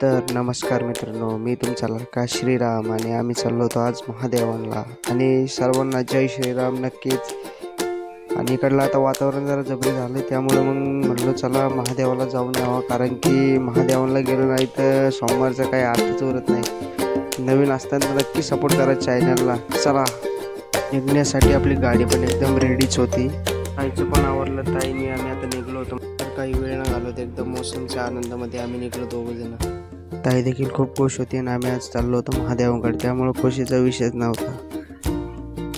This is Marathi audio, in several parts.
तर नमस्कार मित्रांनो, मी तुमचा लाडका श्रीराम आणि आम्ही चाललो होतो आज महादेवांना. आणि सर्वांना जय श्रीराम नक्कीच. आणि इकडलं आता वातावरण जरा जबरी झालं, त्यामुळे मग म्हणलो चला महादेवाला जाऊन यावं, कारण की महादेवाला गेलो नाही तर सोमवारचं काही अर्थच उरत नाही. नवीन असताना नक्की सपोर्ट करा चॅनलला. चला, निघण्यासाठी आपली गाडी पण एकदम रेडीच होती. आईचं पण आवडलं ताई मी आम्ही आता निघलो होतो. काही वेळ न घालवत एकदम मोसमच्या आनंदामध्ये आम्ही निघलो दोघंजण. ताई देखील खूप खुश होती आणि आम्ही आज चाललो होतो महादेवांकडे, त्यामुळे खुशीचा विषयच नव्हता.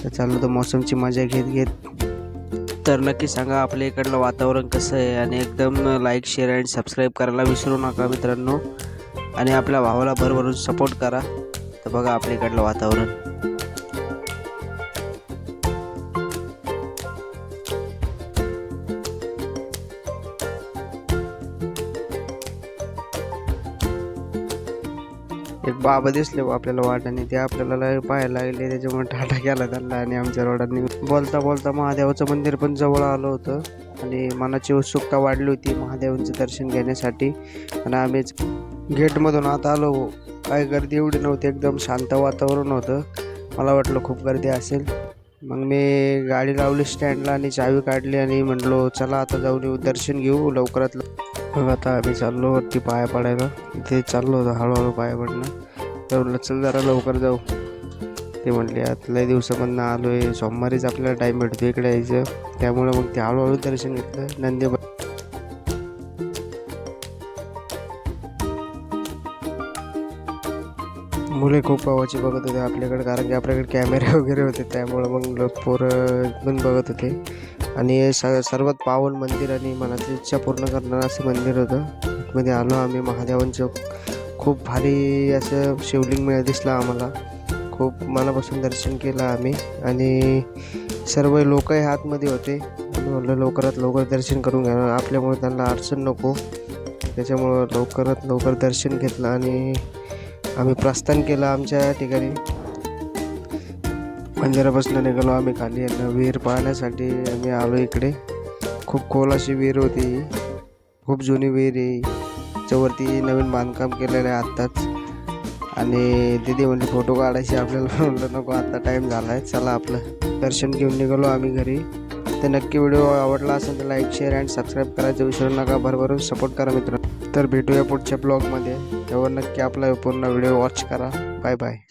तर चाललो होतो मोसमची मजा घेत घेत. तर नक्की सांगा आपल्या इकडलं वातावरण कसं आहे, आणि एकदम लाईक शेअर आणि सबस्क्राईब करायला विसरू नका मित्रांनो. आणि आपल्या भावाला भरभरून सपोर्ट करा. तर बघा आपल्या इकडलं वातावरण. एक बाबा दिसले आपल्याला वाटाने, ते आपल्याला पाहायला लागले, त्याच्यामुळे टाटा केला त्यांना आणि आमच्या रोडांनी बोलता बोलता महादेवाचं मंदिर पण जवळ आलं होतं. आणि मनाची उत्सुकता वाढली होती महादेवांचं दर्शन घेण्यासाठी. आणि आम्ही गेटमधून आता आलो. काय गर्दी एवढी नव्हती, एकदम शांत वातावरण होतं. मला वाटलं खूप गर्दी असेल. मग मी गाडी लावली स्टँडला आणि चावी काढली आणि म्हटलो चला आता जाऊन येऊ, दर्शन घेऊ लवकरात. मग आता आम्ही चाललो वरती पाया पडायला. इथे चाललो होतो हळूहळू पाया पडणं. तर म्हटलं चल जरा लवकर जाऊ. ते म्हटले लय दिवसामधनं आलो आहे, सोमवारीच आपल्याला टाईम भेटतो इकडे यायचं, त्यामुळे मग ते हळूहळू दर्शन घेतलं. नंदी मुले खूप पावाची बघत होते आपल्याकडे, कारण की आपल्याकडे कॅमेरे वगैरे होते, त्यामुळे मग पोरं पण बघत होते. आणि सर्वात पावन मंदिर आणि मनाची इच्छा पूर्ण करणारं असं मंदिर होतं. मध्ये आलो आम्ही महादेवांचं. खूप भारी असं शिवलिंग दिसलं आम्हाला. खूप मनापासून दर्शन केलं आम्ही. आणि सर्व लोकही आतमध्ये होते. आणि म्हटलं लवकरात लवकर दर्शन करून घ्या, आपल्यामुळे त्यांना अडचण नको, त्याच्यामुळं लवकरात लवकर दर्शन घेतलं आणि आम्ही प्रस्थान केलं आमच्या ठिकाणी. मंदिरापासून निघालो आम्ही खाली विहीर पाहण्यासाठी. आम्ही आलो इकडे. खूप खोल अशी विहीर होती, खूप जुनी विहीर आहे. त्याच्यावरती नवीन बांधकाम केलेलं आहे आत्ताच. आणि दीदी म्हणजे फोटो काढायचे आपल्याला, म्हणलं नको आता टाईम झाला आहे, चला आपलं दर्शन घेऊन निघालो आम्ही घरी. तर नक्की व्हिडिओ आवडला असेल तर लाईक शेअर आणि सबस्क्राईब करायचं विसरू नका. भरभरून सपोर्ट करा मित्रांनो. तर भेटूया पुढच्या ब्लॉगमध्ये, तेव्हा नक्की आपला पूर्ण व्हिडिओ वॉच करा. Bye bye.